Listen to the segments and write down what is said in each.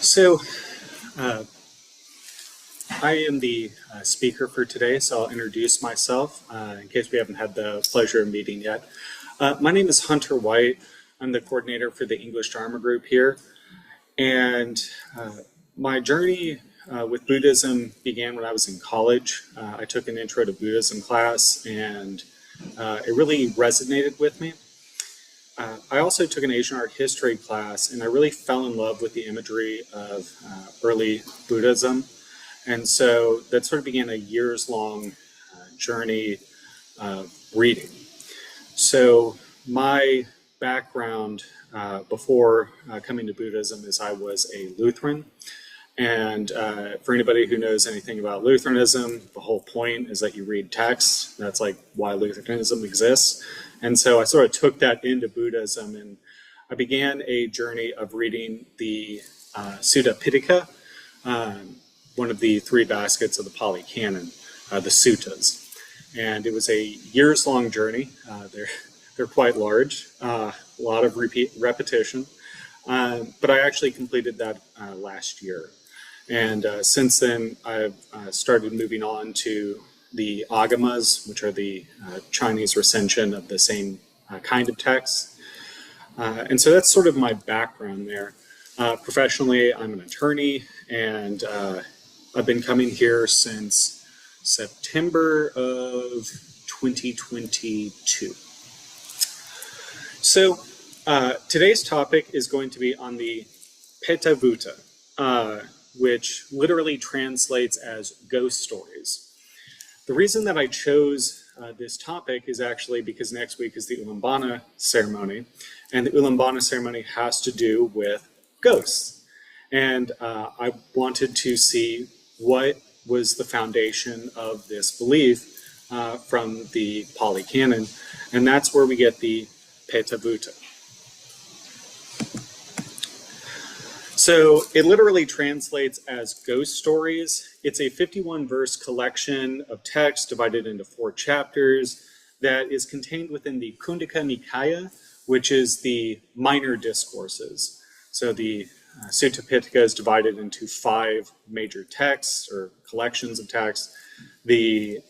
So, uh, I am the speaker for today, so I'll introduce myself in case we haven't had the pleasure of meeting yet. My name is Hunter White. I'm the coordinator for the English Dharma group here. And my journey with Buddhism began when I was in college. I took an intro to Buddhism class, and it really resonated with me. I also took an Asian art history class, and I really fell in love with the imagery of early Buddhism. And so that sort of began a years-long journey of reading. So my background before coming to Buddhism is I was a Lutheran. And for anybody who knows anything about Lutheranism, the whole point is that you read texts. That's like why Lutheranism exists. And so I sort of took that into Buddhism, and I began a journey of reading the Sutta Pitaka, one of the three baskets of the Pali Canon, the suttas. And it was a years-long journey. They're quite large, a lot of repetition. But I actually completed that last year. And since then, I've started moving on to the agamas, which are the Chinese recension of the same kind of texts. And so that's sort of my background there. Professionally, I'm an attorney, and I've been coming here since September of 2022. So today's topic is going to be on the Petavatthu, which literally translates as ghost stories. The reason that I chose this topic is actually because next week is the Ulambana ceremony, and the Ulambana ceremony has to do with ghosts. And I wanted to see what was the foundation of this belief from the Pali Canon, and that's where we get the Petavatthu. So it literally translates as ghost stories. It's a 51-verse collection of text divided into 4 chapters that is contained within the Kundaka Nikaya, which is the minor discourses. So the Sutta Pitaka is divided into 5 major texts or collections of texts. The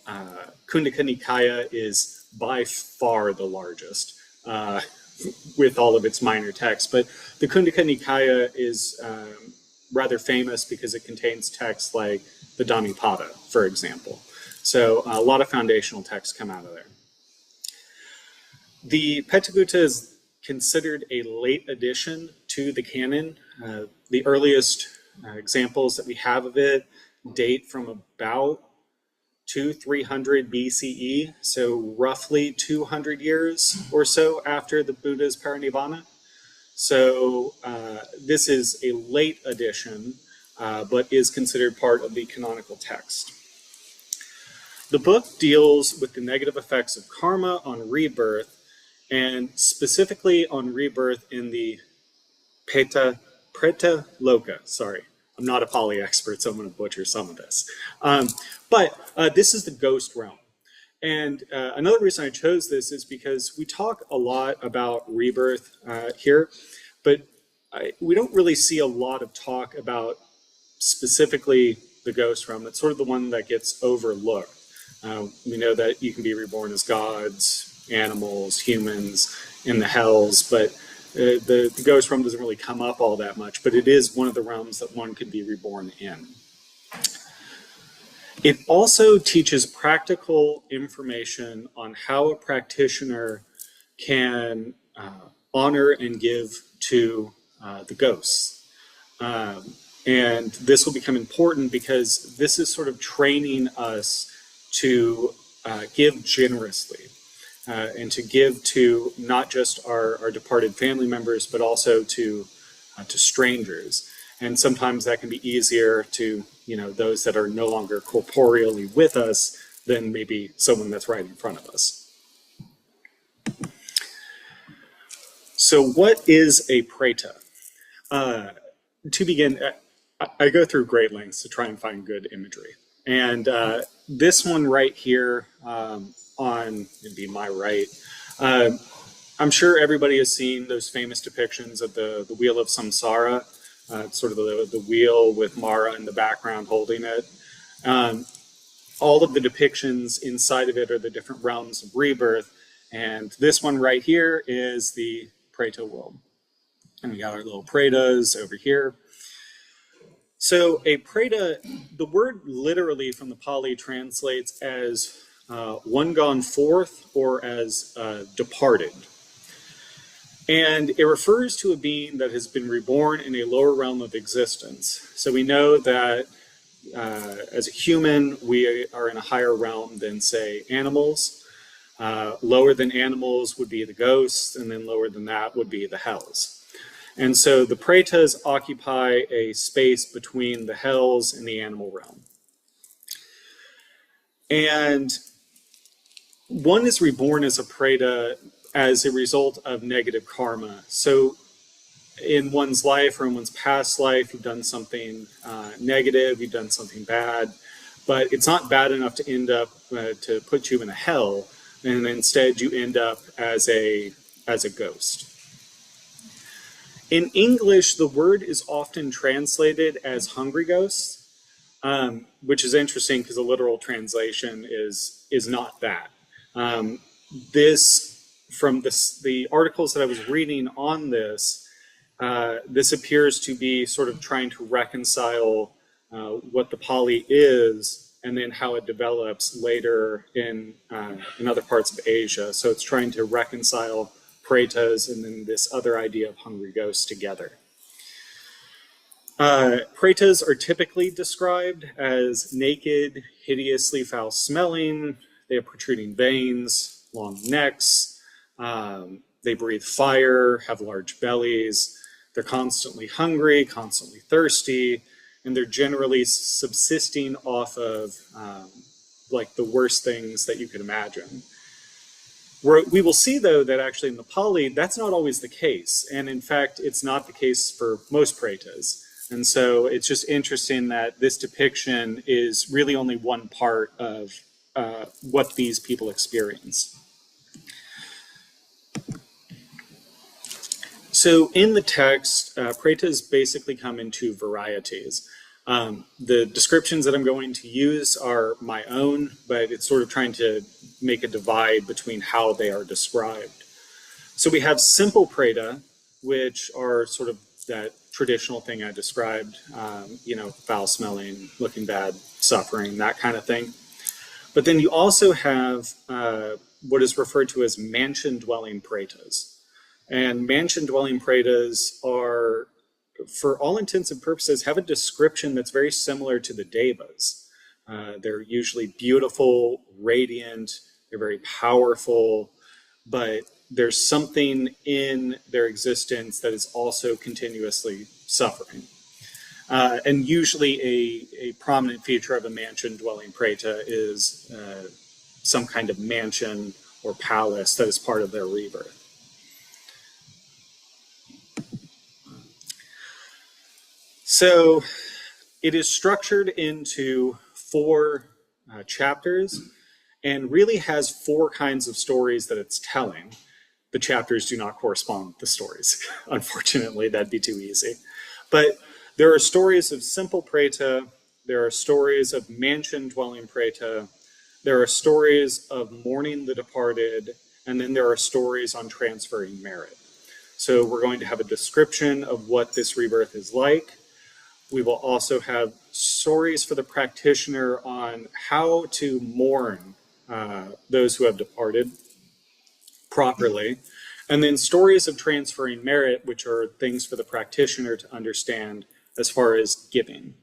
Kundaka Nikaya is by far the largest with all of its minor texts. But the Kundaka Nikaya is rather famous because it contains texts like the Dhammapada, for example. So a lot of foundational texts come out of there. The Petavatthu is considered a late addition to the canon. The earliest examples that we have of it date from about 300 BCE, so roughly 200 years or so after the Buddha's parinibbana. So this is a late addition, but is considered part of the canonical text. The book deals with the negative effects of karma on rebirth, and specifically on rebirth in the Preta Loka. Sorry, I'm not a Pali expert, so I'm going to butcher some of this. But this is the ghost realm. And another reason I chose this is because we talk a lot about rebirth here, but we don't really see a lot of talk about specifically the ghost realm. It's sort of the one that gets overlooked. We know that you can be reborn as gods, animals, humans, in the hells, but the ghost realm doesn't really come up all that much, but it is one of the realms that one could be reborn in. It also teaches practical information on how a practitioner can honor and give to the ghosts. And this will become important because this is sort of training us to give generously. And to give to not just our departed family members, but also to strangers. And sometimes that can be easier to those that are no longer corporeally with us than maybe someone that's right in front of us. So what is a preta? To begin, I go through great lengths to try and find good imagery. And this one right here on, it'd be my right, I'm sure everybody has seen those famous depictions of the Wheel of Samsara, sort of the wheel with Mara in the background holding it. All of the depictions inside of it are the different realms of rebirth. And this one right here is the Preta world. And we got our little Pretas over here. So a Preta, the word literally from the Pali translates as one gone forth or as departed. And it refers to a being that has been reborn in a lower realm of existence. So we know that as a human, we are in a higher realm than, say, animals. Lower than animals would be the ghosts, and then lower than that would be the hells. And so the Pretas occupy a space between the hells and the animal realm. And one is reborn as a Preta as a result of negative karma. So in one's life or in one's past life, you've done something negative, you've done something bad, but it's not bad enough to end up to put you in a hell, and instead you end up as a ghost. In English, the word is often translated as hungry ghosts, which is interesting because the literal translation is not that. The articles that I was reading on this, this appears to be sort of trying to reconcile what the Pali is and then how it develops later in other parts of Asia. So it's trying to reconcile Pretas and then this other idea of hungry ghosts together. Pretas are typically described as naked, hideously foul-smelling. They have protruding veins, long necks. They breathe fire, have large bellies. They're constantly hungry, constantly thirsty, and they're generally subsisting off of like the worst things that you could imagine. We will see, though, that actually in the Pali, that's not always the case. And in fact, it's not the case for most Pretas. And so it's just interesting that this depiction is really only one part of what these people experience. So in the text, Pretas basically come in two varieties. The descriptions that I'm going to use are my own, but it's sort of trying to make a divide between how they are described. So we have simple Preta, which are sort of that traditional thing I described, foul-smelling, looking bad, suffering, that kind of thing. But then you also have what is referred to as mansion-dwelling Pretas. And mansion-dwelling Pretas are, for all intents and purposes, have a description that's very similar to the Devas. They're usually beautiful, radiant, they're very powerful, but there's something in their existence that is also continuously suffering. And usually a prominent feature of a mansion-dwelling Preta is some kind of mansion or palace that is part of their rebirth. So it is structured into 4 chapters and really has 4 kinds of stories that it's telling. The chapters do not correspond with the stories. Unfortunately, that'd be too easy. But there are stories of simple Preta, there are stories of mansion-dwelling Preta, there are stories of mourning the departed, and then there are stories on transferring merit. So we're going to have a description of what this rebirth is like. We will also have stories for the practitioner on how to mourn those who have departed properly, and then stories of transferring merit, which are things for the practitioner to understand as far as giving.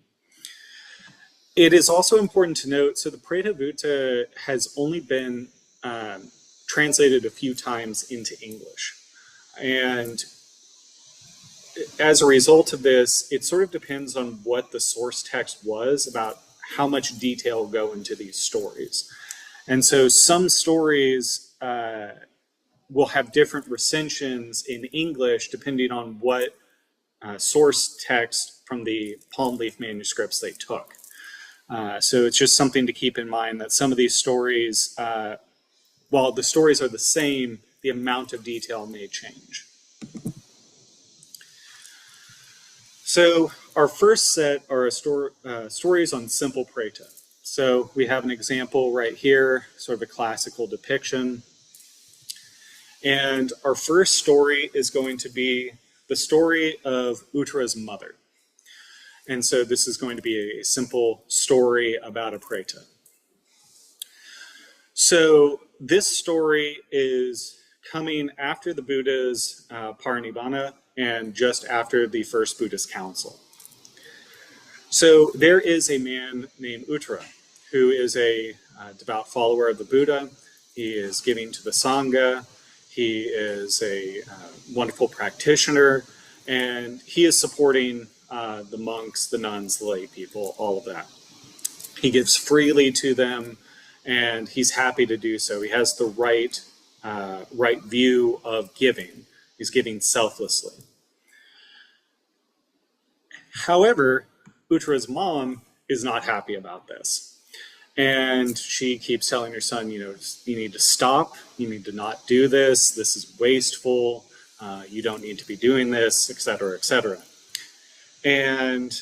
It is also important to note, so the Petavatthu has only been translated a few times into English. And as a result of this, it sort of depends on what the source text was about how much detail go into these stories. And so some stories will have different recensions in English depending on what source text from the palm leaf manuscripts they took. So it's just something to keep in mind that some of these stories, while the stories are the same, the amount of detail may change. So our first set are stories on simple preta. So we have an example right here, sort of a classical depiction. And our first story is going to be the story of Uttara's mother. And so this is going to be a simple story about a preta. So this story is coming after the Buddha's parinibbana and just after the first Buddhist council. So there is a man named Uttara who is a devout follower of the Buddha. He is giving to the Sangha. He is a wonderful practitioner, and he is supporting the monks, the nuns, the lay people, all of that. He gives freely to them, and he's happy to do so. He has the right view of giving. He's giving selflessly. However, Uttara's mom is not happy about this. And she keeps telling her son, you need to stop. You need to not do this. This is wasteful. You don't need to be doing this, et cetera, et cetera. And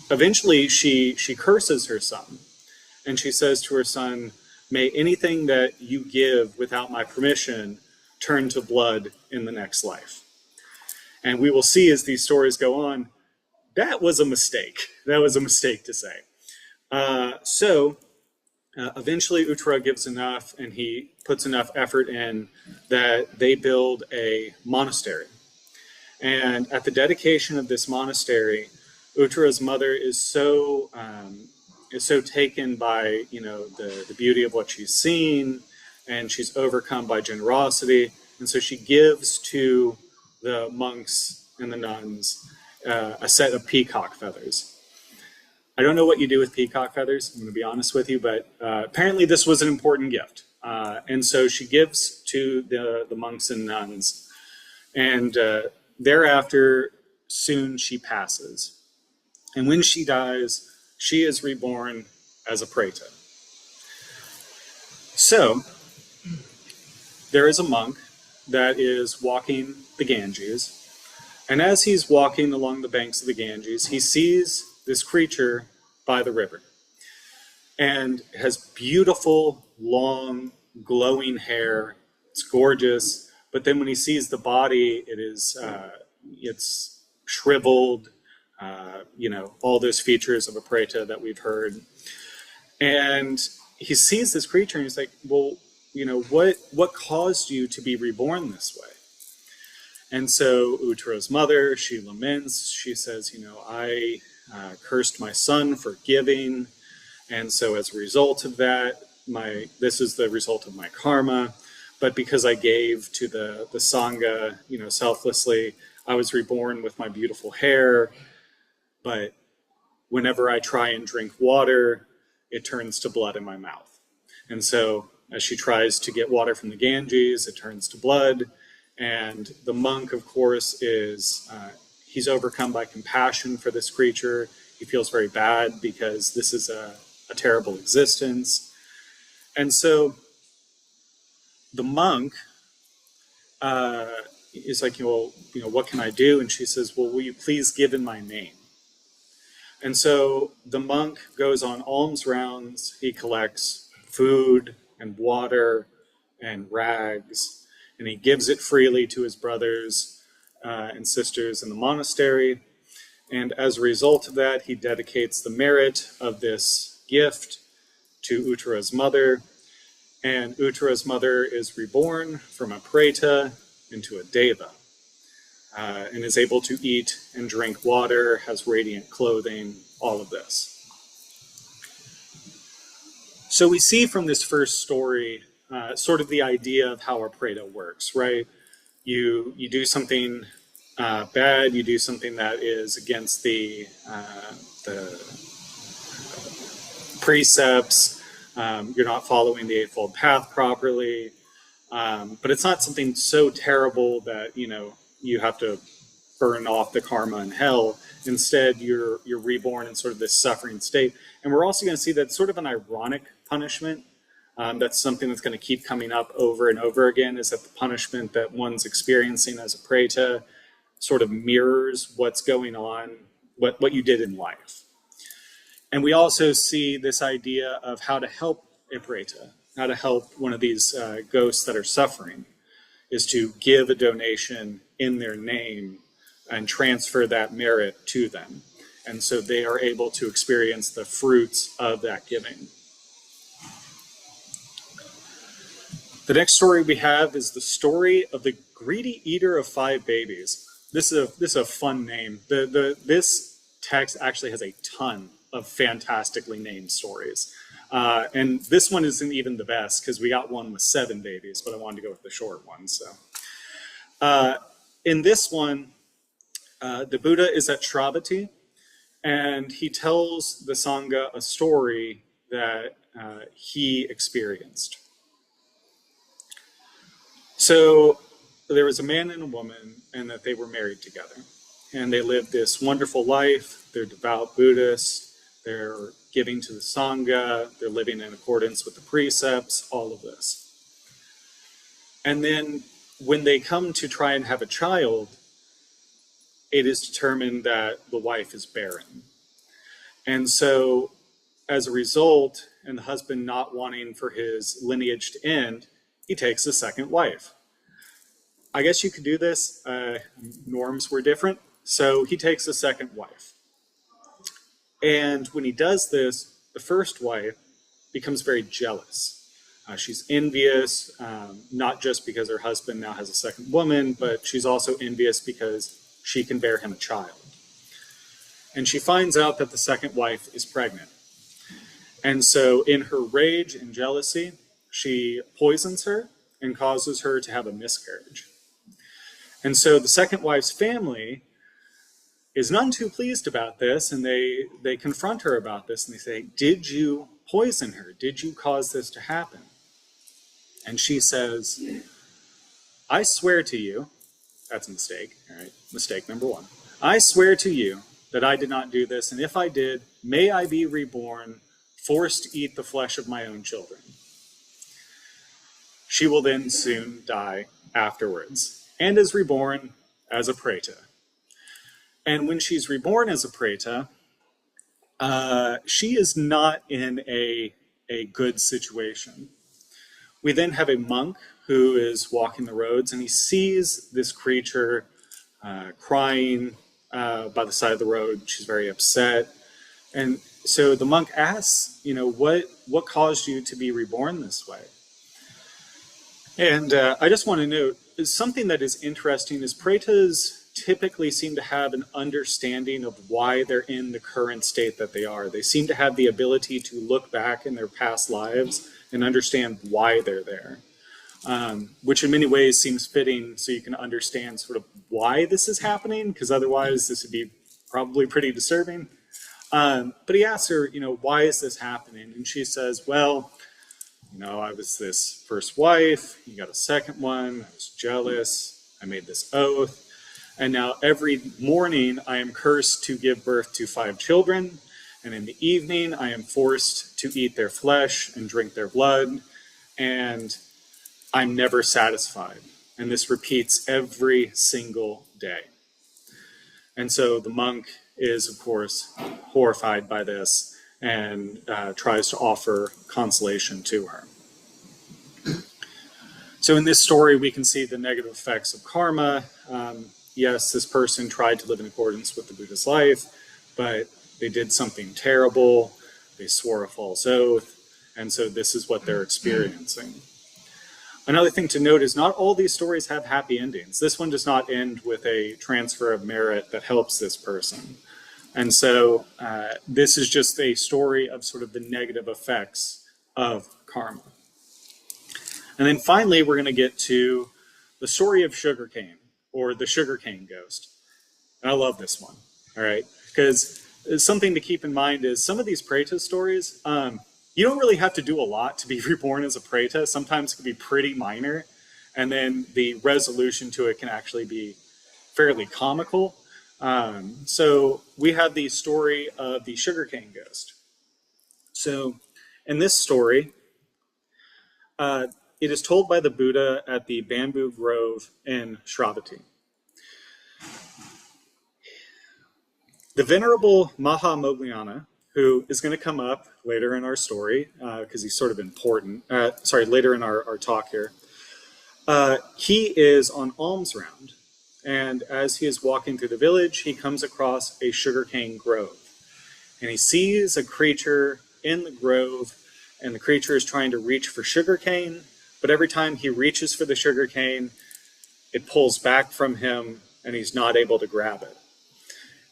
eventually she curses her son. And she says to her son, may anything that you give without my permission turn to blood in the next life. And we will see as these stories go on, that was a mistake. That was a mistake to say. Eventually Uttara gives enough, and he puts enough effort in that they build a monastery. And at the dedication of this monastery, Uttara's mother is so taken by the beauty of what she's seen, and she's overcome by generosity, and so she gives to the monks and the nuns a set of peacock feathers. I don't know what you do with peacock feathers, I'm going to be honest with you, but apparently this was an important gift. And so she gives to the monks and nuns, and thereafter, soon she passes. And when she dies, she is reborn as a preta. So, there is a monk that is walking the Ganges, and as he's walking along the banks of the Ganges, he sees this creature by the river, and has beautiful, long, glowing hair. It's gorgeous, but then when he sees the body, it's shriveled, all those features of a preta that we've heard. And he sees this creature, and he's like, well, what caused you to be reborn this way? And so Uttara's mother, she laments. She says, I cursed my son for giving, and so as a result of that, this is the result of my karma. But because I gave to the Sangha, selflessly, I was reborn with my beautiful hair. But whenever I try and drink water, it turns to blood in my mouth. And so as she tries to get water from the Ganges, it turns to blood. And the monk, of course, he's overcome by compassion for this creature. He feels very bad because this is a terrible existence. And so the monk is like, what can I do? And she says, well, will you please give in my name? And so the monk goes on alms rounds. He collects food and water and rags, and he gives it freely to his brothers and sisters in the monastery. And as a result of that, he dedicates the merit of this gift to Uttara's mother. And Uttara's mother is reborn from a preta into a deva, and is able to eat and drink water, has radiant clothing, all of this. So we see from this first story sort of the idea of how a preta works, right? You do something bad, you do something that is against the precepts, you're not following the Eightfold Path properly, but it's not something so terrible that you have to burn off the karma in hell. Instead, you're reborn in sort of this suffering state. And we're also going to see that sort of an ironic punishment. That's something that's going to keep coming up over and over again, is that the punishment that one's experiencing as a preta sort of mirrors what's going on, what you did in life. And we also see this idea of how to help a preta, how to help one of these ghosts that are suffering, is to give a donation in their name and transfer that merit to them. And so they are able to experience the fruits of that giving. The next story we have is the story of the greedy eater of 5 babies. This is a fun name. This text actually has a ton of fantastically named stories. And this one isn't even the best because we got one with 7 babies, but I wanted to go with the short one. So in this one, the Buddha is at Shravati, and he tells the Sangha a story that he experienced. So there was a man and a woman, and that they were married together. And they lived this wonderful life. They're devout Buddhists. They're giving to the Sangha. They're living in accordance with the precepts, all of this. And then when they come to try and have a child, it is determined that the wife is barren. And so as a result, and the husband not wanting for his lineage to end, he takes a second wife. I guess you could do this. Norms were different. So he takes a second wife. And when he does this, the first wife becomes very jealous. She's envious, not just because her husband now has a second woman, but she's also envious because she can bear him a child. And she finds out that the second wife is pregnant. And so in her rage and jealousy, she poisons her and causes her to have a miscarriage. And so the second wife's family is none too pleased about this, and they confront her about this, and they say, did you poison her? Did you cause this to happen? And she says, I swear to you, that's a mistake, all right, mistake number 1. I swear to you that I did not do this, and if I did, may I be reborn, forced to eat the flesh of my own children. She will then soon die afterwards, and is reborn as a preta. And when she's reborn as a preta, she is not in a good situation. We then have a monk who is walking the roads, and he sees this creature crying by the side of the road. She's very upset. And so the monk asks, what caused you to be reborn this way? And I just want to note, something that is interesting is pretas typically seem to have an understanding of why they're in the current state that they are. They seem to have the ability to look back in their past lives and understand why they're there, which in many ways seems fitting so you can understand sort of why this is happening, because otherwise this would be probably pretty disturbing. But he asks her, why is this happening? And she says, well, I was this first wife, you got a second one, I was jealous, I made this oath, and now every morning I am cursed to give birth to 5 children, and in the evening I am forced to eat their flesh and drink their blood, and I'm never satisfied. And this repeats every single day. And so the monk is, of course, horrified by this and tries to offer consolation to her. So in this story, we can see the negative effects of karma. Yes, this person tried to live in accordance with the Buddha's life, but they did something terrible. They swore a false oath, and so this is what they're experiencing. Another thing to note is not all these stories have happy endings. This one does not end with a transfer of merit that helps this person. And so this is just a story of sort of the negative effects of karma. And then finally, we're going to get to the story of sugarcane, or the sugarcane ghost. And I love this one, all right? Because something to keep in mind is some of these preta stories, you don't really have to do a lot to be reborn as a preta. Sometimes it can be pretty minor, and then the resolution to it can actually be fairly comical. So we have the story of the sugarcane ghost. So in this story, it is told by the Buddha at the bamboo grove in Shravati. The Venerable Maha Moggallana, who is going to come up later in our story, because he's sort of important, later in our talk here, he is on alms round. And as he is walking through the village, he comes across a sugarcane grove. And he sees a creature in the grove, and the creature is trying to reach for sugarcane, but every time he reaches for the sugarcane, it pulls back from him, and he's not able to grab it.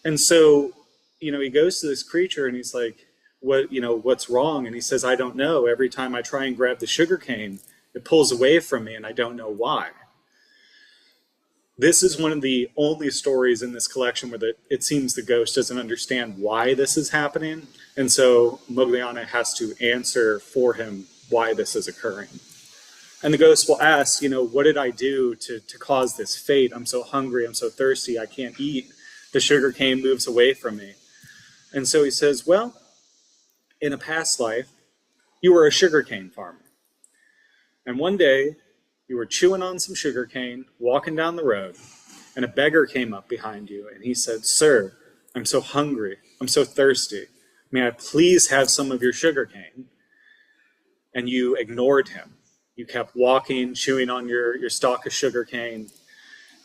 And so, he goes to this creature, and he's like, what's wrong? And he says, I don't know. Every time I try and grab the sugarcane, it pulls away from me, and I don't know why. This is one of the only stories in this collection where it seems the ghost doesn't understand why this is happening. And so Moggallana has to answer for him why this is occurring. And the ghost will ask, what did I do to cause this fate? I'm so hungry, I'm so thirsty, I can't eat. The sugarcane moves away from me. And so he says, well, in a past life, you were a sugarcane farmer. And one day, you were chewing on some sugarcane, walking down the road, and a beggar came up behind you, and he said, Sir, I'm so hungry, I'm so thirsty. May I please have some of your sugarcane? And you ignored him. You kept walking, chewing on your stalk of sugarcane.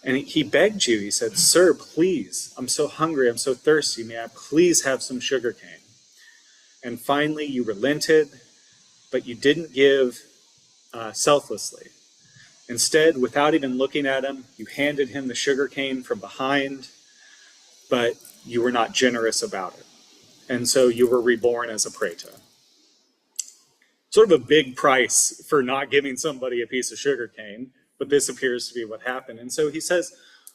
And he begged you. He said, Sir, please, I'm so hungry, I'm so thirsty. May I please have some sugarcane? And finally, you relented, but you didn't give selflessly. Instead, without even looking at him, you handed him the sugarcane from behind, but you were not generous about it. And so you were reborn as a preta. Sort of a big price for not giving somebody a piece of sugarcane, but this appears to be what happened. And so he says,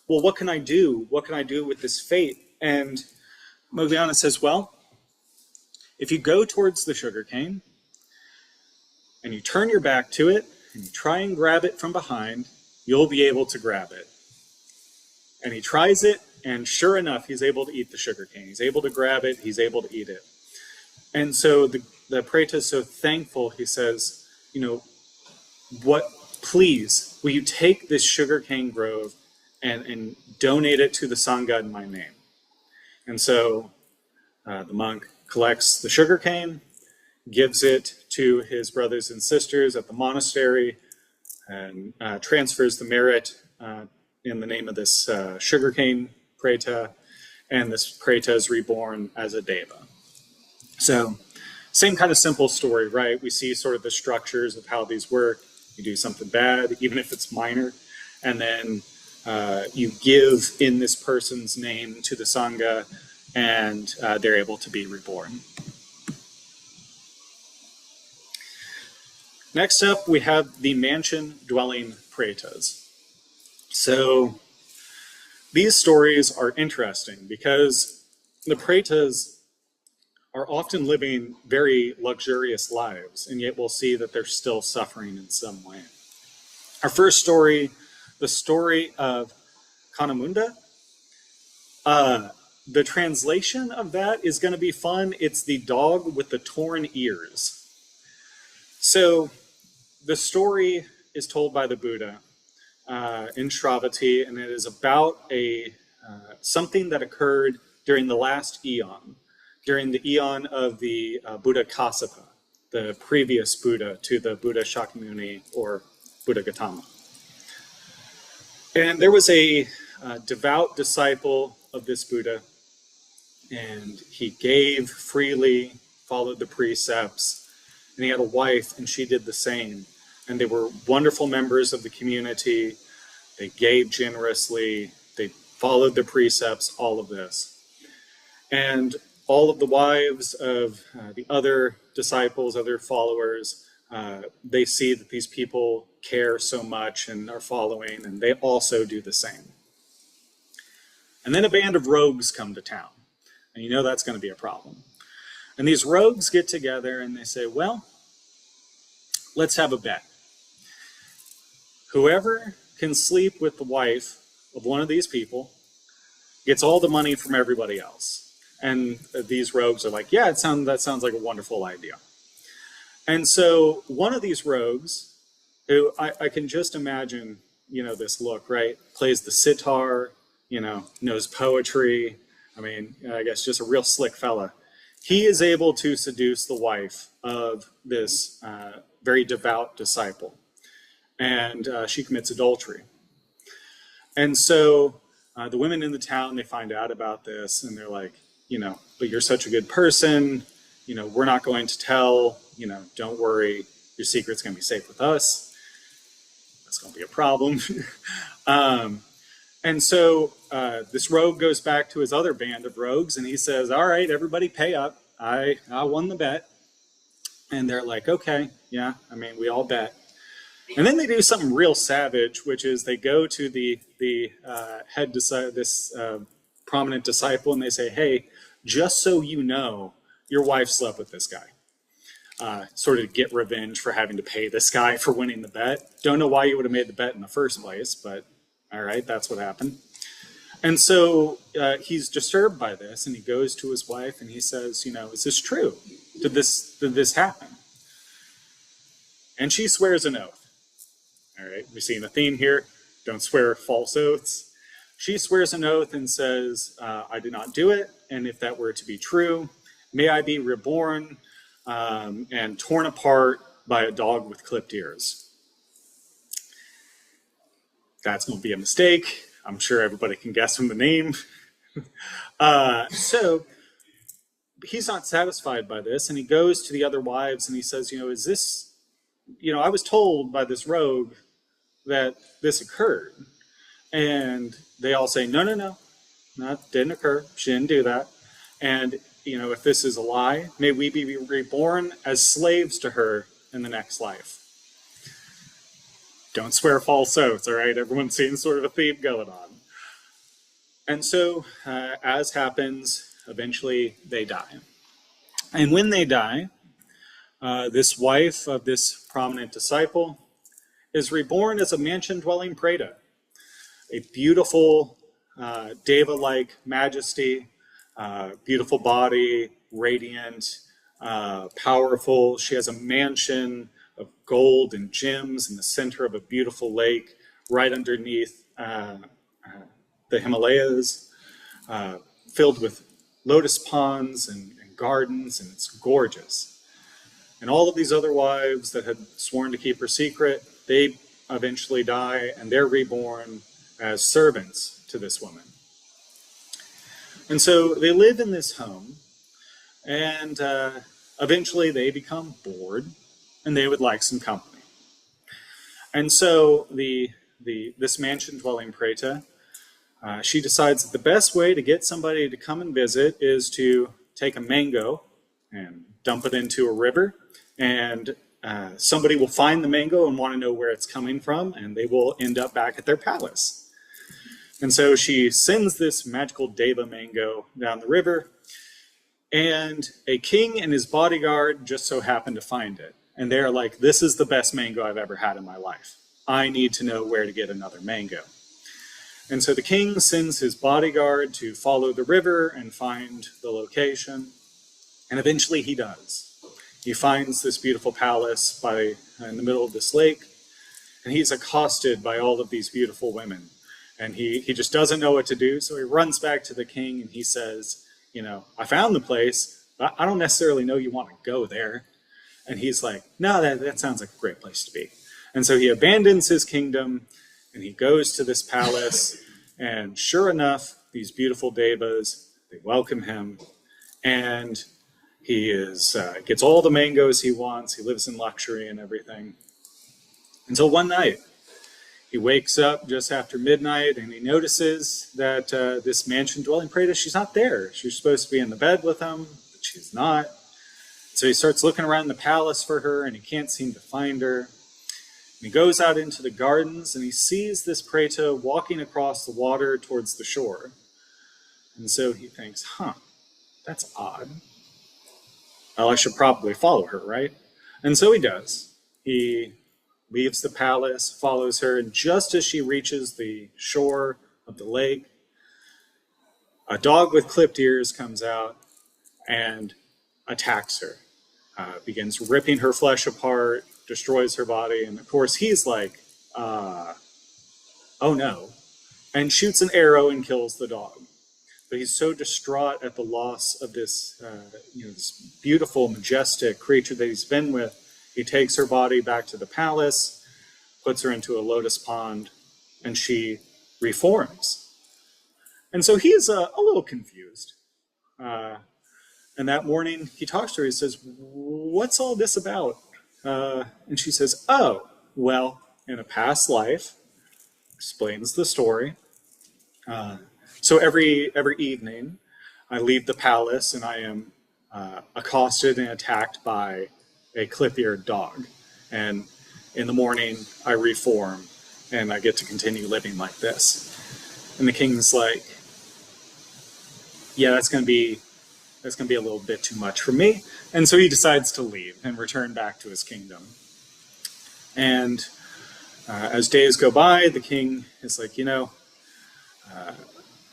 well, what can I do? What can I do with this fate? And Moggallana says, well, if you go towards the sugarcane and you turn your back to it and you try and grab it from behind, you'll be able to grab it. And he tries it, and sure enough, he's able to eat the sugarcane. He's able to grab it, he's able to eat it. And so the preta is so thankful, he says, please, will you take this sugarcane grove and donate it to the Sangha in my name? And so the monk collects the sugarcane, gives it to his brothers and sisters at the monastery, and transfers the merit in the name of this sugarcane preta, and this preta is reborn as a deva. So, same kind of simple story, right? We see sort of the structures of how these work. You do something bad, even if it's minor, and then you give in this person's name to the Sangha, and they're able to be reborn. Next up, we have the mansion-dwelling pretas. So these stories are interesting because the pretas are often living very luxurious lives, and yet we'll see that they're still suffering in some way. Our first story, the story of Kanamunda. The translation of that is going to be fun. It's the dog with the torn ears. So the story is told by the Buddha in Shravati, and it is about something that occurred during the last eon, during the eon of the Buddha Kassapa, the previous Buddha to the Buddha Shakyamuni or Buddha Gautama. And there was a devout disciple of this Buddha, and he gave freely, followed the precepts, and he had a wife, and she did the same. And they were wonderful members of the community. They gave generously. They followed the precepts, all of this. And all of the wives of the other disciples, other followers, they see that these people care so much and are following, and they also do the same. And then a band of rogues come to town. And you know that's going to be a problem. And these rogues get together and they say, well, let's have a bet. Whoever can sleep with the wife of one of these people gets all the money from everybody else. And these rogues are like, yeah, that sounds like a wonderful idea. And so one of these rogues, who I can just imagine, this look, right? Plays the sitar, knows poetry, I mean, I guess just a real slick fella. He is able to seduce the wife of this very devout disciple, and she commits adultery. And so the women in the town, they find out about this, and they're like, but you're such a good person, we're not going to tell, don't worry, your secret's going to be safe with us. That's going to be a problem. And so this rogue goes back to his other band of rogues, and he says, all right, everybody pay up. I won the bet. And they're like, okay, yeah, I mean, we all bet. And then they do something real savage, which is they go to the head this prominent disciple, and they say, hey, just so you know, your wife slept with this guy. Sort of get revenge for having to pay this guy for winning the bet. Don't know why you would have made the bet in the first place, but all right, that's what happened. And so he's disturbed by this, and he goes to his wife, and he says, is this true? Did this happen? And she swears an oath. All right, we're seeing a theme here. Don't swear false oaths. She swears an oath and says, I did not do it, and if that were to be true, may I be reborn and torn apart by a dog with clipped ears. That's going to be a mistake. I'm sure everybody can guess from the name. So he's not satisfied by this, and he goes to the other wives and he says, is this, I was told by this rogue that this occurred. And they all say, no, that didn't occur. She didn't do that. And, if this is a lie, may we be reborn as slaves to her in the next life. Don't swear false oaths, all right? Everyone's seeing sort of a theme going on. And so, as happens, eventually they die. And when they die, this wife of this prominent disciple is reborn as a mansion-dwelling Preta, a beautiful Deva-like majesty, beautiful body, radiant, powerful. She has a mansion of gold and gems in the center of a beautiful lake right underneath the Himalayas, filled with lotus ponds and gardens, and it's gorgeous. And all of these other wives that had sworn to keep her secret, they eventually die, and they're reborn as servants to this woman. And so they live in this home, and eventually they become bored, and they would like some company. And so this mansion-dwelling Preta, she decides that the best way to get somebody to come and visit is to take a mango and dump it into a river, and somebody will find the mango and want to know where it's coming from, and they will end up back at their palace. And so she sends this magical Deva mango down the river, and a king and his bodyguard just so happen to find it. And they're like, this is the best mango I've ever had in my life. I need to know where to get another mango. And so the king sends his bodyguard to follow the river and find the location. And eventually he does. He finds this beautiful palace in the middle of this lake, and he's accosted by all of these beautiful women. And he just doesn't know what to do, so he runs back to the king and he says, I found the place, but I don't necessarily know you want to go there. And he's like, no, that sounds like a great place to be. And so he abandons his kingdom and he goes to this palace, and sure enough, these beautiful devas, they welcome him, and he gets all the mangoes he wants. He lives in luxury and everything. Until one night, he wakes up just after midnight, and he notices that this mansion-dwelling Preta, she's not there. She's supposed to be in the bed with him, but she's not. So he starts looking around the palace for her, and he can't seem to find her. And he goes out into the gardens, and he sees this Preta walking across the water towards the shore. And so he thinks, that's odd. Well, I should probably follow her, right? And so he does. He leaves the palace, follows her, and just as she reaches the shore of the lake, a dog with clipped ears comes out and attacks her, begins ripping her flesh apart, destroys her body, and of course he's like, oh no, and shoots an arrow and kills the dog. but he's so distraught at the loss of this, this beautiful, majestic creature that he's been with. He takes her body back to the palace, puts her into a lotus pond, and she reforms. And so he is a little confused. And that morning, he talks to her. He says, "What's all this about?" And she says, "Oh, well, in a past life," explains the story. So every evening, I leave the palace and I am accosted and attacked by a clip-eared dog. And in the morning, I reform and I get to continue living like this. And the king's like, "Yeah, that's going to be a little bit too much for me." And so he decides to leave and return back to his kingdom. And as days go by, the king is like,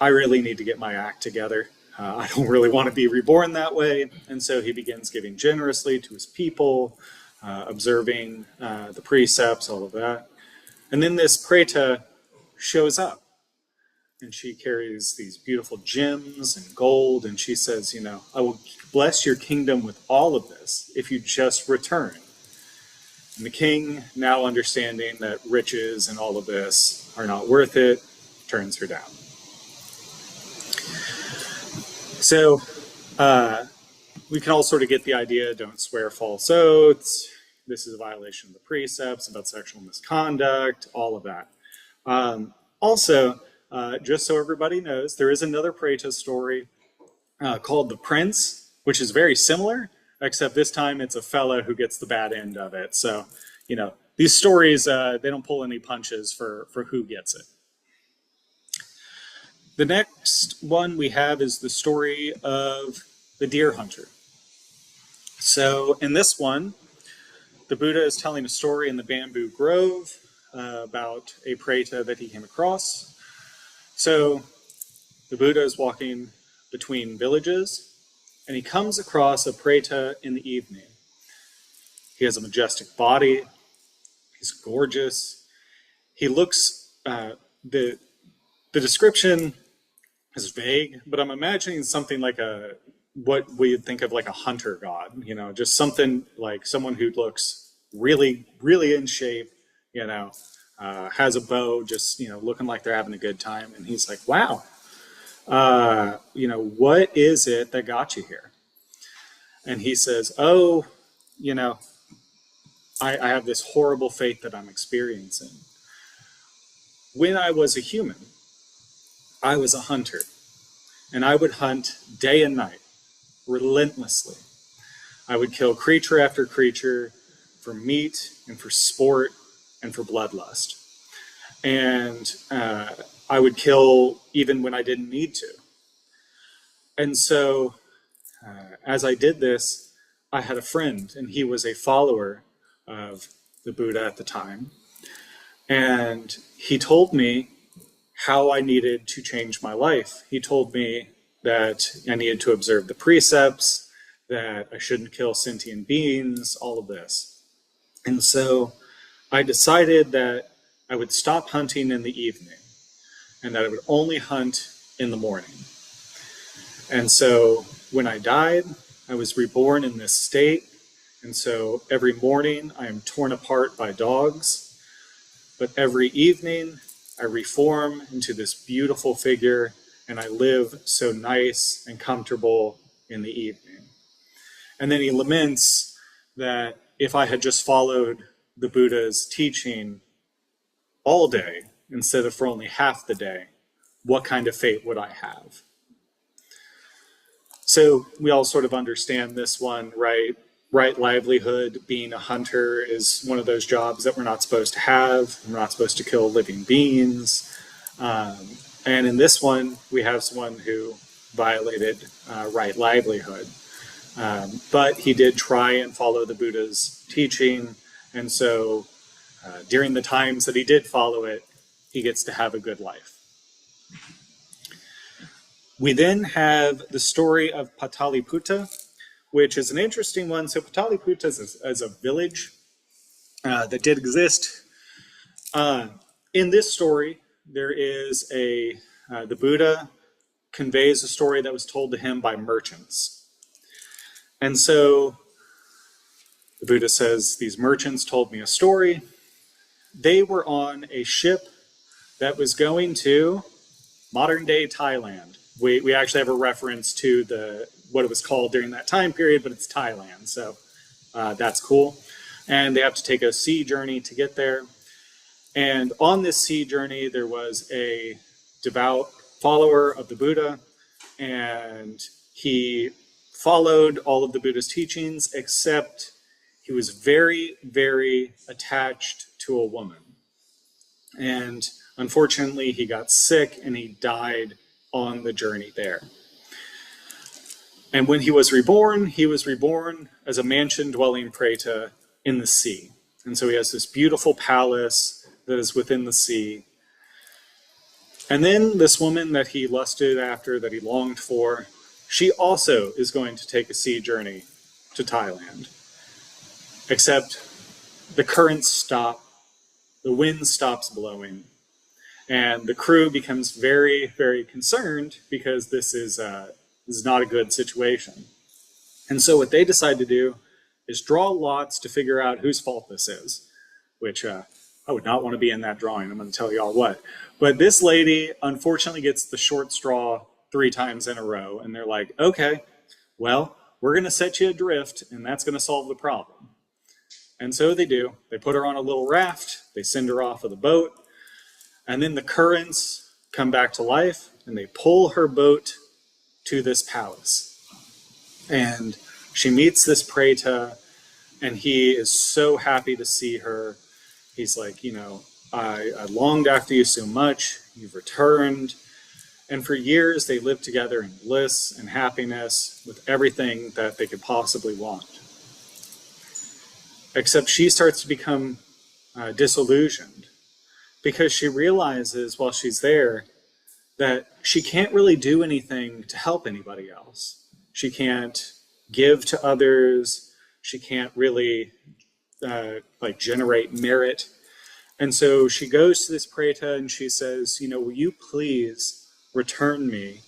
I really need to get my act together. I don't really want to be reborn that way. And so he begins giving generously to his people, observing the precepts, all of that. And then this Preta shows up. And she carries these beautiful gems and gold. And she says, "I will bless your kingdom with all of this if you just return." And the king, now understanding that riches and all of this are not worth it, turns her down. So we can all sort of get the idea: don't swear false oaths. This is a violation of the precepts about sexual misconduct, all of that. Also, just so everybody knows, there is another Preta story called The Prince, which is very similar, except this time it's a fella who gets the bad end of it. So, these stories, they don't pull any punches for who gets it. The next one we have is the story of the deer hunter. So in this one, the Buddha is telling a story in the bamboo grove about a Preta that he came across. So the Buddha is walking between villages, and he comes across a Preta in the evening. He has a majestic body. He's gorgeous. He looks, the description is vague, but I'm imagining something like what we'd think of like a hunter god, just something like someone who looks really, really in shape, has a bow, just, looking like they're having a good time. And he's like, "Wow, what is it that got you here?" And he says, "Oh, I have this horrible fate that I'm experiencing. When I was a human, I was a hunter, and I would hunt day and night, relentlessly. I would kill creature after creature for meat and for sport and for bloodlust. And I would kill even when I didn't need to. And so as I did this, I had a friend, and he was a follower of the Buddha at the time. And he told me how I needed to change my life. He told me that I needed to observe the precepts, that I shouldn't kill sentient beings, all of this. And so I decided that I would stop hunting in the evening and that I would only hunt in the morning. And so when I died, I was reborn in this state. And so every morning I am torn apart by dogs, but every evening I reform into this beautiful figure, and I live so nice and comfortable in the evening." And then he laments that if I had just followed the Buddha's teaching all day instead of for only half the day, what kind of fate would I have? So we all sort of understand this one, right? Right livelihood, being a hunter is one of those jobs that we're not supposed to have. We're not supposed to kill living beings. And in this one, we have someone who violated right livelihood. But he did try and follow the Buddha's teaching. And so during the times that he did follow it, he gets to have a good life. We then have the story of Petavatthu, which is an interesting one. So Petavatthu is a village that did exist. In this story, there is the Buddha conveys a story that was told to him by merchants. And so the Buddha says, these merchants told me a story. They were on a ship that was going to modern-day Thailand. We actually have a reference to what it was called during that time period, but it's Thailand, so that's cool. And they have to take a sea journey to get there. And on this sea journey, there was a devout follower of the Buddha, and he followed all of the Buddha's teachings, except he was very, very attached to a woman. And unfortunately, he got sick and he died on the journey there. And when he was reborn as a mansion-dwelling preta in the sea. And so he has this beautiful palace that is within the sea. And then this woman that he lusted after, that he longed for, she also is going to take a sea journey to Thailand. Except the currents stop, the wind stops blowing, and the crew becomes very, very concerned because this is not a good situation. And so what they decide to do is draw lots to figure out whose fault this is, which I would not want to be in that drawing. I'm going to tell you all what. But this lady, unfortunately, gets the short straw 3 times in a row. And they're like, okay, well, we're going to set you adrift, and that's going to solve the problem. And so they do. They put her on a little raft. They send her off of the boat. And then the currents come back to life, and they pull her boat to this palace. And she meets this preta, and he is so happy to see her. He's like, I longed after you so much. You've returned. And for years, they lived together in bliss and happiness with everything that they could possibly want. Except she starts to become disillusioned because she realizes while she's there that she can't really do anything to help anybody else. She can't give to others. She can't really generate merit. And so she goes to this preta and she says, will you please return me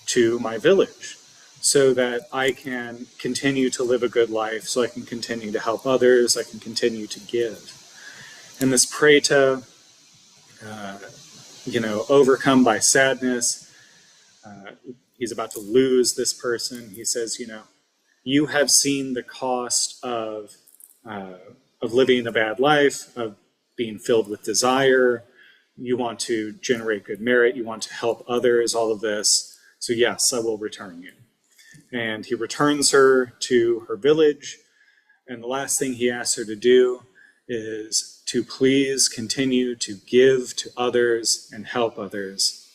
to my village so that I can continue to live a good life, so I can continue to help others, I can continue to give. And this preta, overcome by sadness, he's about to lose this person. He says, you have seen the cost of living a bad life, of being filled with desire. You want to generate good merit. You want to help others, all of this. So yes, I will return you. And he returns her to her village. And the last thing he asks her to do is to please continue to give to others and help others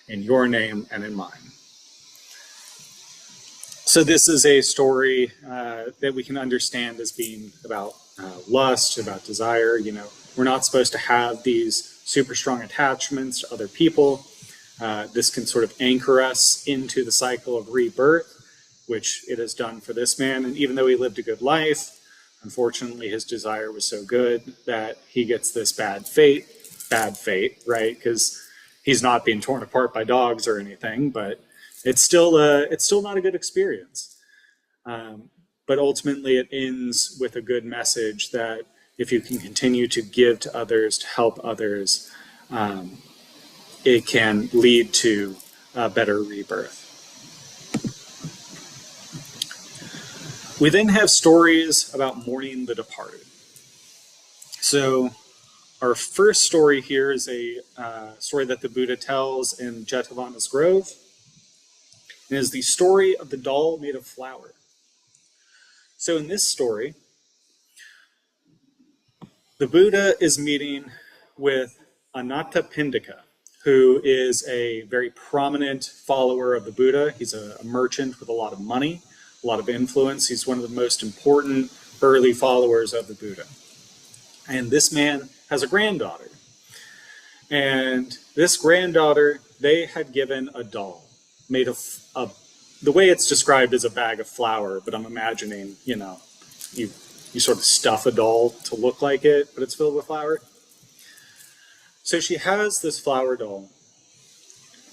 in your name and in mine. So this is a story that we can understand as being about lust, about desire. We're not supposed to have these super strong attachments to other people. This can sort of anchor us into the cycle of rebirth, which it has done for this man. And even though he lived a good life, unfortunately, his desire was so good that he gets this bad fate, right? Because he's not being torn apart by dogs or anything, but it's still not a good experience. But ultimately, it ends with a good message that if you can continue to give to others, to help others, it can lead to a better rebirth. We then have stories about mourning the departed. So our first story here is a story that the Buddha tells in Jetavana's Grove. It is the story of the doll made of flour. So in this story, the Buddha is meeting with Anathapindika, who is a very prominent follower of the Buddha. He's a merchant with a lot of money, a lot of influence. He's one of the most important early followers of the Buddha. And this man has a granddaughter. And this granddaughter, they had given a doll made of, the way it's described is a bag of flour, but I'm imagining, you sort of stuff a doll to look like it, but it's filled with flour. So she has this flour doll,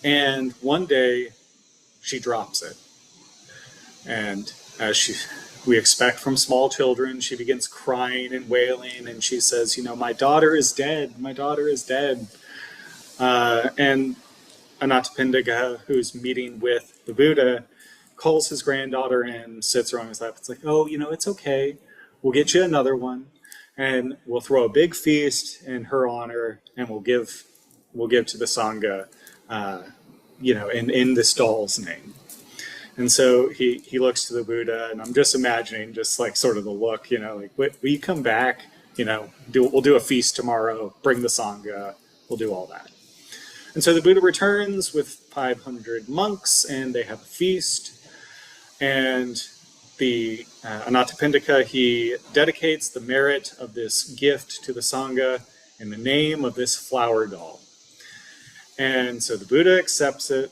And one day she drops it. And as we expect from small children, she begins crying and wailing, and she says, my daughter is dead. My daughter is dead. And Anathapindika, who's meeting with the Buddha, calls his granddaughter in, sits her on his lap. It's like, oh, it's okay. We'll get you another one, and we'll throw a big feast in her honor, and we'll give to the Sangha, in this doll's name. And so he looks to the Buddha, and I'm just imagining just like sort of the look, like, will you come back? We'll do a feast tomorrow, bring the Sangha, we'll do all that. And so the Buddha returns with 500 monks, and they have a feast. And the Anathapindika, he dedicates the merit of this gift to the Sangha in the name of this flower doll. And so the Buddha accepts it,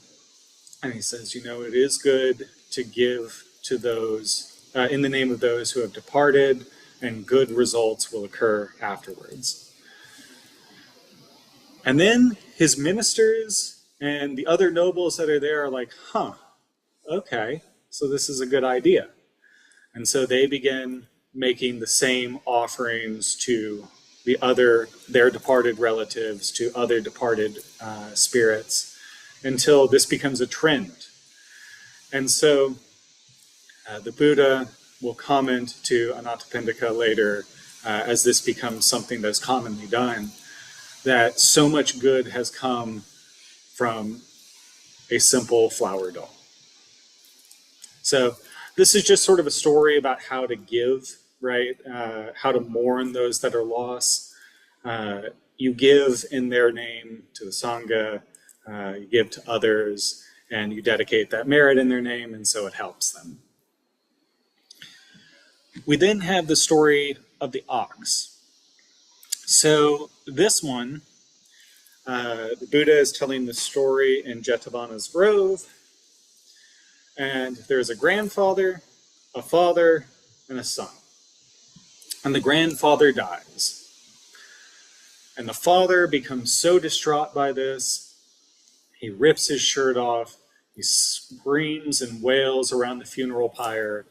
and he says, it is good to give to those, in the name of those who have departed, and good results will occur afterwards. And then his ministers and the other nobles that are there are like, okay, so this is a good idea. And so they begin making the same offerings to their departed relatives, to other departed spirits, until this becomes a trend. And so the Buddha will comment to Anathapindika later, as this becomes something that's commonly done, that so much good has come from a simple flower doll. So this is just sort of a story about how to give, right? How to mourn those that are lost. You give in their name to the Sangha, you give to others, and you dedicate that merit in their name, and so it helps them. We then have the story of the ox. So this one, the Buddha is telling the story in Jetavana's grove, and there's a grandfather, a father, and a son. And the grandfather dies. And the father becomes so distraught by this, he rips his shirt off, he screams and wails around the funeral pyre.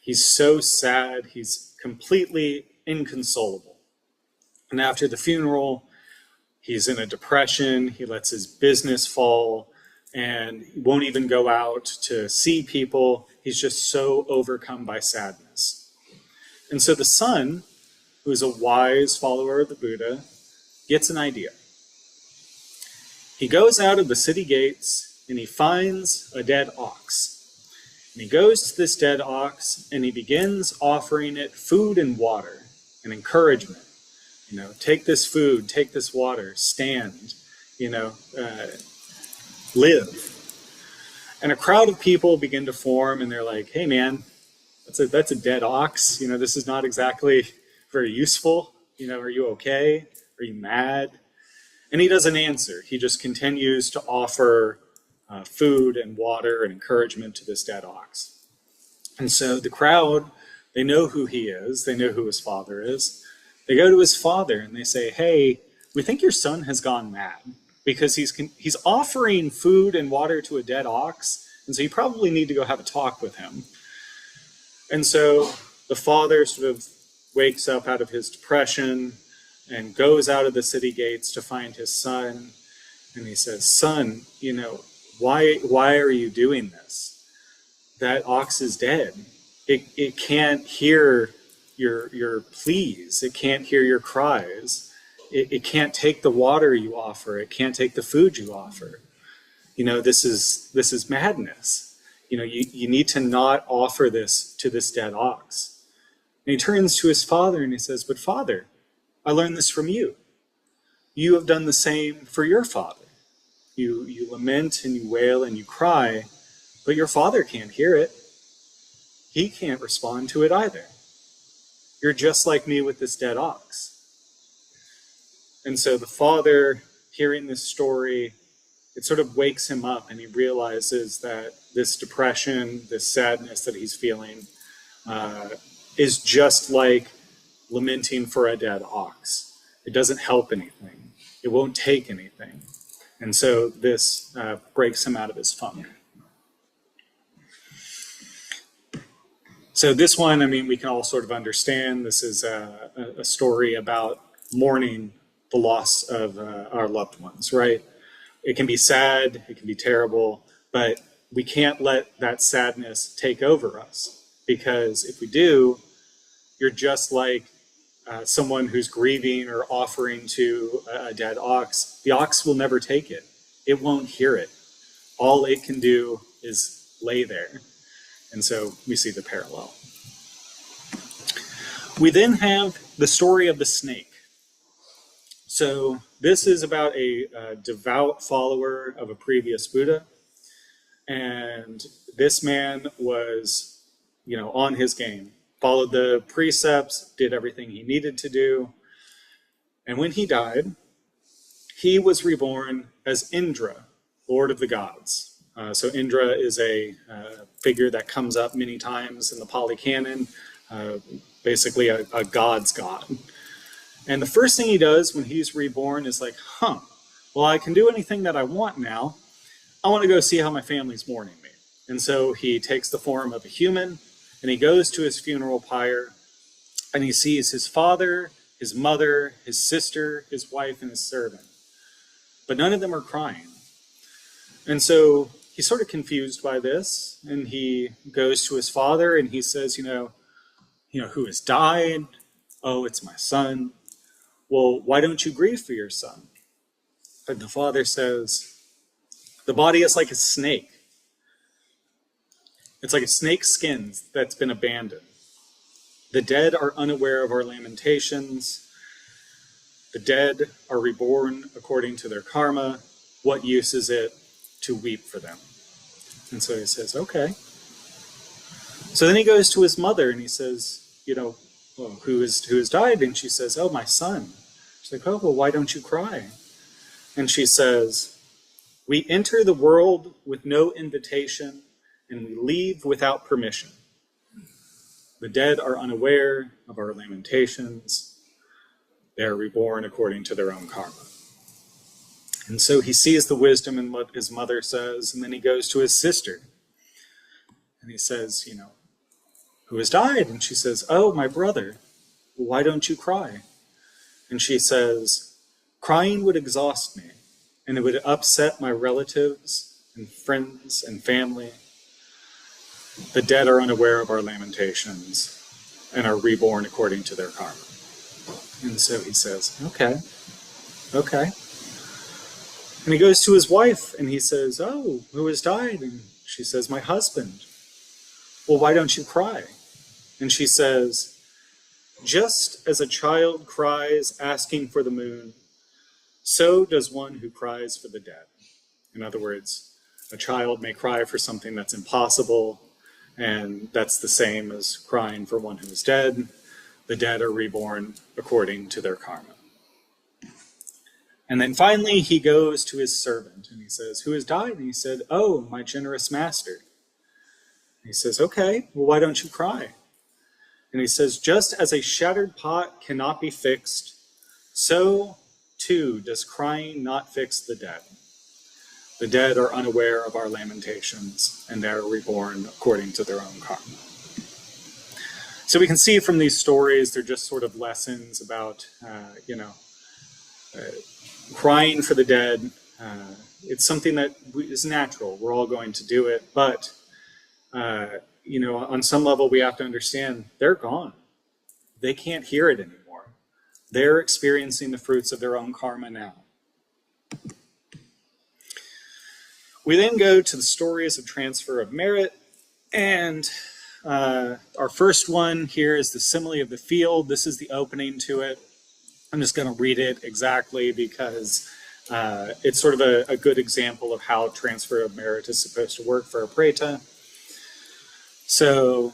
He's so sad, he's completely inconsolable. And after the funeral, he's in a depression, he lets his business fall, and he won't even go out to see people. He's just so overcome by sadness. And so the son, who is a wise follower of the Buddha, gets an idea. He goes out of the city gates and he finds a dead ox. And he goes to this dead ox and he begins offering it food and water and encouragement. Take this food, take this water, stand, live. And a crowd of people begin to form, and they're like, hey man, that's a dead ox. This is not exactly very useful. Are you okay? Are you mad? And he doesn't answer. He just continues to offer food and water and encouragement to this dead ox. And so the crowd, they know who he is. They know who his father is. They go to his father and they say, hey, we think your son has gone mad because he's offering food and water to a dead ox. And so you probably need to go have a talk with him. And so the father sort of wakes up out of his depression and goes out of the city gates to find his son. And he says, son, why are you doing this? That ox is dead. It can't hear your pleas. It can't hear your cries. It can't take the water you offer. It can't take the food you offer. This is madness. You need to not offer this to this dead ox. And he turns to his father and he says, but father, I learned this from you. You have done the same for your father. You lament and you wail and you cry, but your father can't hear it. He can't respond to it either. You're just like me with this dead ox. And so the father, hearing this story, it sort of wakes him up, and he realizes that this depression, this sadness that he's feeling, is just like lamenting for a dead ox. It doesn't help anything. It won't take anything. And so this breaks him out of his funk. So this one, I mean, we can all sort of understand. This is a story about mourning the loss of our loved ones, right? It can be sad, it can be terrible, but we can't let that sadness take over us, because if we do, you're just like someone who's grieving or offering to a dead ox. The ox will never take it. It won't hear it. All it can do is lay there. And so we see the parallel. We then have the story of the snake. So this is about a devout follower of a previous Buddha. And this man was, on his game, followed the precepts, did everything he needed to do. And when he died, he was reborn as Indra, Lord of the gods. So Indra is a figure that comes up many times in the Pali canon, basically a god's god. And the first thing he does when he's reborn is like, well, I can do anything that I want now. I want to go see how my family's mourning me. And so he takes the form of a human, and he goes to his funeral pyre, and he sees his father, his mother, his sister, his wife, and his servant. But none of them are crying. And so he's sort of confused by this, and he goes to his father, and he says, who has died? Oh, it's my son. Well, why don't you grieve for your son? And the father says, the body is like a snake. It's like a snake's skin that's been abandoned. The dead are unaware of our lamentations. The dead are reborn according to their karma. What use is it to weep for them? And so he says, okay. So then he goes to his mother and he says, who has died? And she says, oh, my son. She's like, oh, well, why don't you cry? And she says, we enter the world with no invitation, and we leave without permission. The dead are unaware of our lamentations. They are reborn according to their own karma. And so he sees the wisdom in what his mother says, and then he goes to his sister. And he says, who has died? And she says, oh, my brother. Well, why don't you cry? And she says, crying would exhaust me, and it would upset my relatives and friends and family. The dead are unaware of our lamentations and are reborn according to their karma. And so he says, okay. And he goes to his wife and he says, oh, who has died? And she says, my husband. Well, why don't you cry? And she says, just as a child cries asking for the moon, so does one who cries for the dead. In other words, a child may cry for something that's impossible, and that's the same as crying for one who is dead. The dead are reborn according to their karma. And then finally, he goes to his servant, and he says, who has died? And he said, oh, my generous master. And he says, okay, well, why don't you cry? And he says, just as a shattered pot cannot be fixed, so too does crying not fix the dead. The dead are unaware of our lamentations, and they are reborn according to their own karma. So we can see from these stories, they're just sort of lessons about, crying for the dead. It's something that is natural. We're all going to do it. But, on some level, we have to understand they're gone. They can't hear it anymore. They're experiencing the fruits of their own karma now. We then go to the stories of transfer of merit, and our first one here is the simile of the field. This is the opening to it. I'm just going to read it exactly because it's sort of a good example of how transfer of merit is supposed to work for a preta. So,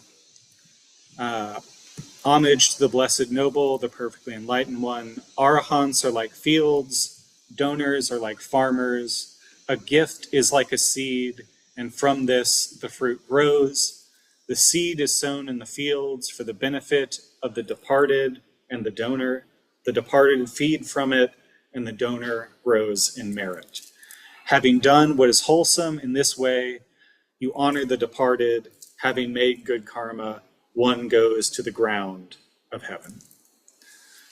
homage to the Blessed Noble, the perfectly enlightened one. Arahants are like fields, donors are like farmers. A gift is like a seed, and from this the fruit grows. The seed is sown in the fields for the benefit of the departed and the donor. The departed feed from it, and the donor grows in merit. Having done what is wholesome in this way, you honor the departed. Having made good karma, one goes to the ground of heaven.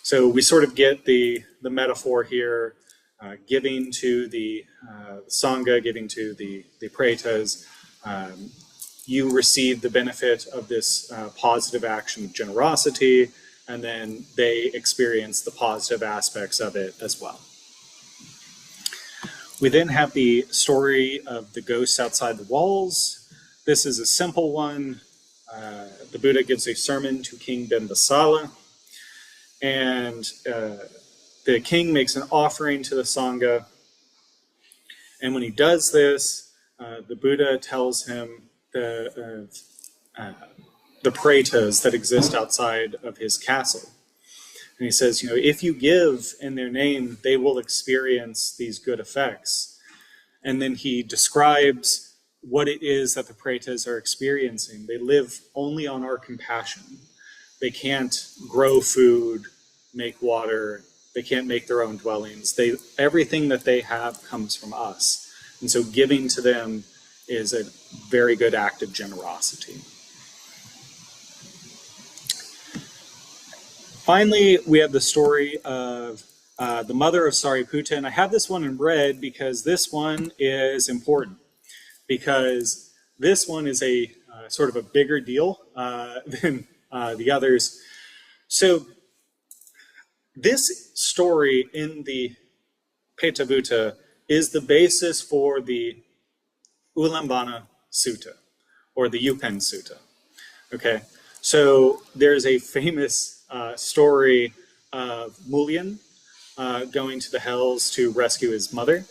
So we sort of get the metaphor here, giving to the Sangha, giving to the Pretas. You receive the benefit of this positive action of generosity, and then they experience the positive aspects of it as well. We then have the story of the ghosts outside the walls. This is a simple one. The Buddha gives a sermon to King Bimbisala, and the king makes an offering to the Sangha. And when he does this, the Buddha tells him the pretas that exist outside of his castle. And he says, if you give in their name, they will experience these good effects. And then he describes what it is that the pretas are experiencing. They live only on our compassion. They can't grow food, make water. They can't make their own dwellings. Everything that they have comes from us. And so giving to them is a very good act of generosity. Finally, we have the story of the mother of Sariputta, and I have this one in red because this one is important, because this one is a sort of a bigger deal than the others. So this story in the Petavatthu is the basis for the Ulambana Sutta, or the Yupen Sutta. Okay, so there's a famous story of Mulyan going to the hells to rescue his mother.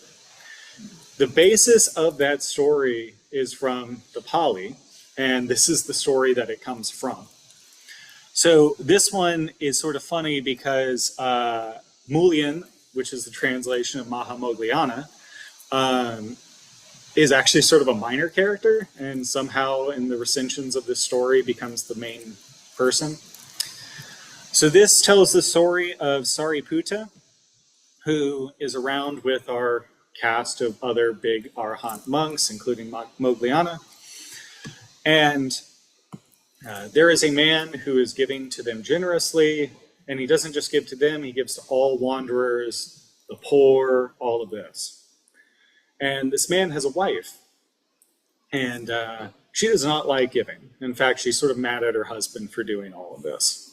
The basis of that story is from the Pali, and this is the story that it comes from. So this one is sort of funny because Mulyan, which is the translation of Mahamogliana, is actually sort of a minor character, and somehow in the recensions of this story becomes the main person. So this tells the story of Sariputta, who is around with our cast of other big Arahant monks, including Mogliana. And there is a man who is giving to them generously, and he doesn't just give to them, he gives to all wanderers, the poor, all of this. And this man has a wife, and she does not like giving. In fact, she's sort of mad at her husband for doing all of this.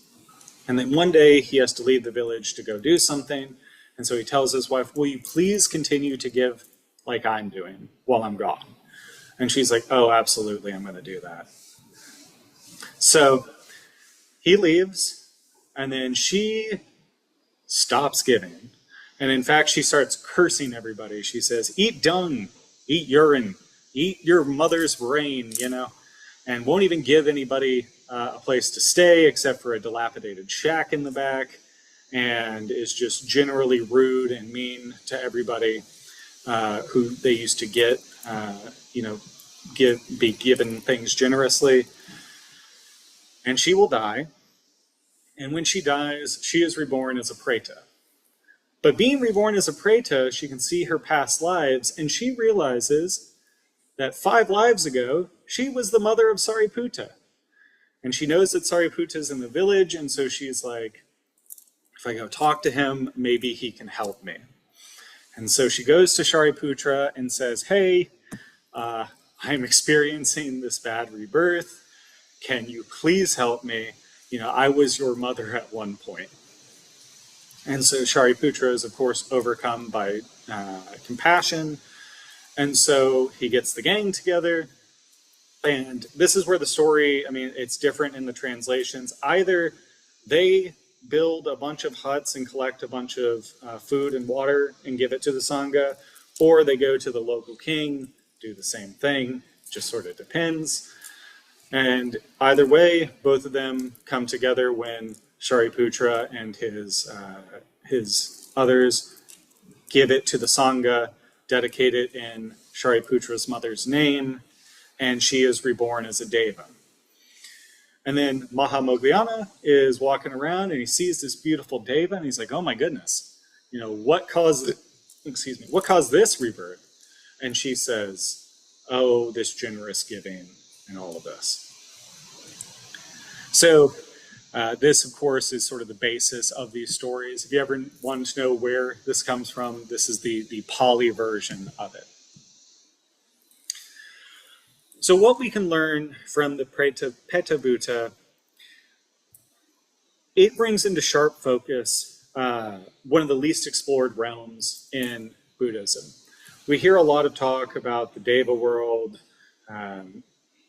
And then one day he has to leave the village to go do something. And so he tells his wife, will you please continue to give like I'm doing while I'm gone? And she's like, oh, absolutely, I'm going to do that. So he leaves, and then she stops giving. And in fact, she starts cursing everybody. She says, eat dung, eat urine, eat your mother's brain, and won't even give anybody a place to stay except for a dilapidated shack in the back, and is just generally rude and mean to everybody who they used to be given things generously. And she will die, and when she dies, she is reborn as a preta. But being reborn as a preta, she can see her past lives, and she realizes that 5 lives ago, she was the mother of Sariputta. And she knows that Sariputta is in the village, and so she's like, if I go talk to him, maybe he can help me. And so she goes to Shariputra and says, hey, I'm experiencing this bad rebirth. Can you please help me? I was your mother at one point. And so Shariputra is, of course, overcome by compassion. And so he gets the gang together. And this is where the story, it's different in the translations. Either they build a bunch of huts and collect a bunch of food and water and give it to the Sangha, or they go to the local king, do the same thing, just sort of depends. And either way, both of them come together when Shariputra and his others give it to the Sangha, dedicate it in Shariputra's mother's name, and she is reborn as a deva. And then Mahamogliana is walking around and he sees this beautiful deva and he's like, oh my goodness, what caused this rebirth? And she says, oh, this generous giving and all of this. So this, of course, is sort of the basis of these stories. If you ever want to know where this comes from, this is the Pali version of it. So what we can learn from the Petavatthu, it brings into sharp focus one of the least explored realms in Buddhism. We hear a lot of talk about the Deva world.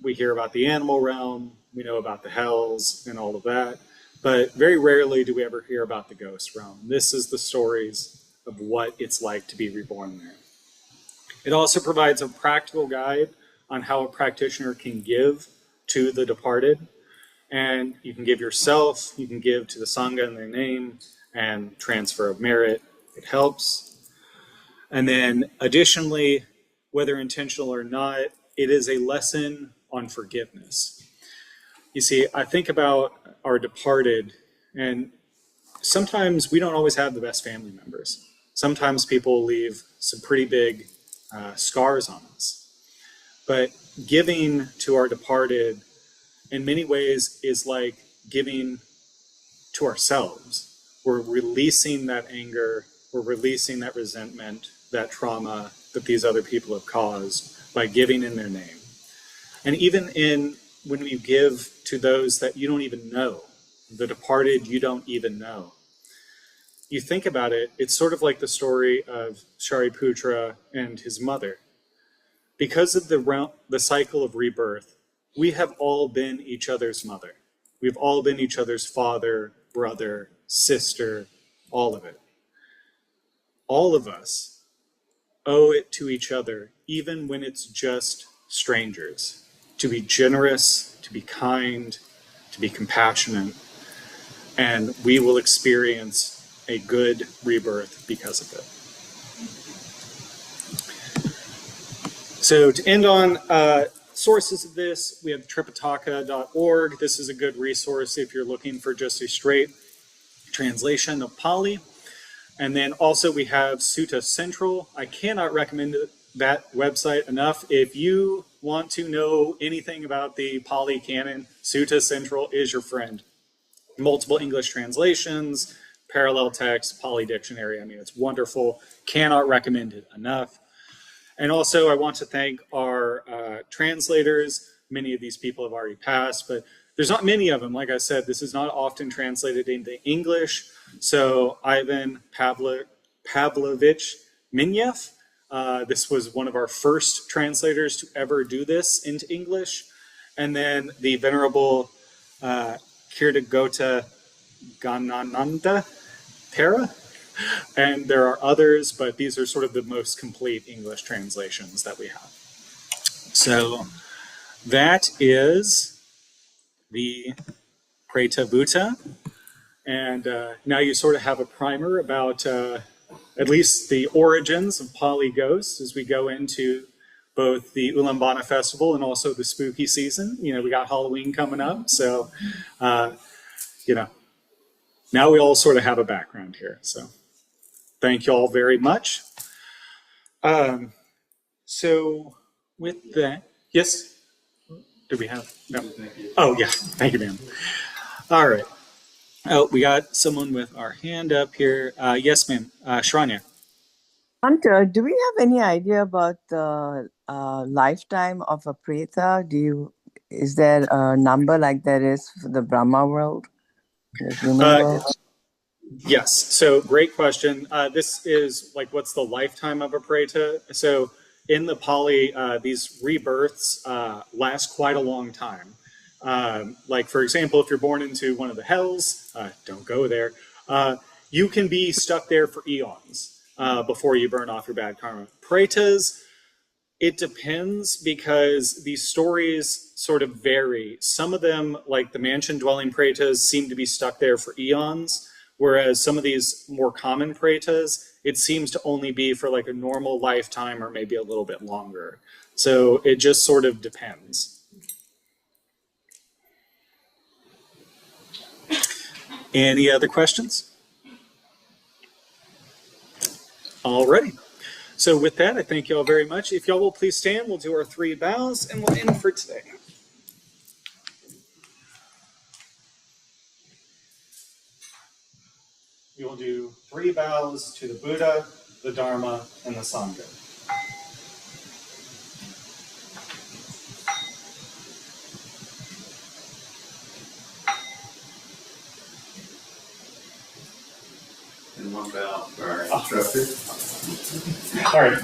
We hear about the animal realm. We know about the hells and all of that. But very rarely do we ever hear about the ghost realm. This is the stories of what it's like to be reborn there. It also provides a practical guide on how a practitioner can give to the departed. And you can give yourself, you can give to the Sangha in their name, and transfer of merit. It helps. And then additionally, whether intentional or not, it is a lesson on forgiveness. You see, I think about our departed, and sometimes we don't always have the best family members. Sometimes people leave some pretty big scars on us. But giving to our departed in many ways is like giving to ourselves. We're releasing that anger, we're releasing that resentment, that trauma that these other people have caused by giving in their name. And even when you give to those that you don't even know, the departed you don't even know, you think about it, it's sort of like the story of Shariputra and his mother. Because of the cycle of rebirth, we have all been each other's mother. We've all been each other's father, brother, sister, all of it. All of us owe it to each other, even when it's just strangers, to be generous, to be kind, to be compassionate, and we will experience a good rebirth because of it. So to end on sources of this, we have tripitaka.org. This is a good resource if you're looking for just a straight translation of Pali. And then also we have Sutta Central. I cannot recommend that website enough. If you want to know anything about the Pali canon, Sutta Central is your friend. Multiple English translations, parallel text, Pali dictionary. I mean, it's wonderful. Cannot recommend it enough. And also I want to thank our translators. Many of these people have already passed, but there's not many of them. Like I said, this is not often translated into English. So Ivan Pavlovich Minyev, this was one of our first translators to ever do this into English. And then the Venerable Kirtagota Ganananda Thera. And there are others, but these are sort of the most complete English translations that we have. So that is the Petavatthu. And now you sort of have a primer about at least the origins of Pali ghosts as we go into both the Ulaanbaatar festival and also the spooky season. You know, we got Halloween coming up. So, you know, now we all sort of have a background here. So thank you all very much. So with that, yes? Do we have? No. Oh, yeah. Thank you, ma'am. All right. Oh, we got someone with our hand up here. Yes, ma'am. Shranya. Hunter, do we have any idea about the lifetime of a preta? Is there a number like there is for the Brahma world, the human world? Yes. So great question. This is like, what's the lifetime of a preta? So in the Pali, these rebirths last quite a long time. Like, for example, if you're born into one of the hells, don't go there, you can be stuck there for eons before you burn off your bad karma. Pretas, it depends because these stories sort of vary. Some of them, like the mansion-dwelling pretas, seem to be stuck there for eons, whereas some of these more common pretas, it seems to only be for like a normal lifetime or maybe a little bit longer. So it just sort of depends. Any other questions? Alrighty. So with that, I thank you all very much. If y'all will please stand, we'll do our 3 bows and we'll end for today. We will do 3 bows to the Buddha, the Dharma, and the Sangha. And 1 bow for our instructor. All right.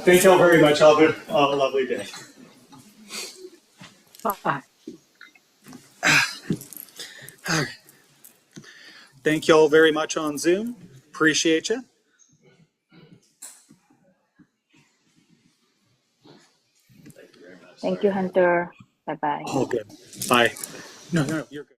Thank you all very much. Have a lovely day. Bye. Thank you all very much on Zoom. Appreciate you. Thank you very much. Thank you, Hunter. Bye-bye. All good. Bye. No, you're good.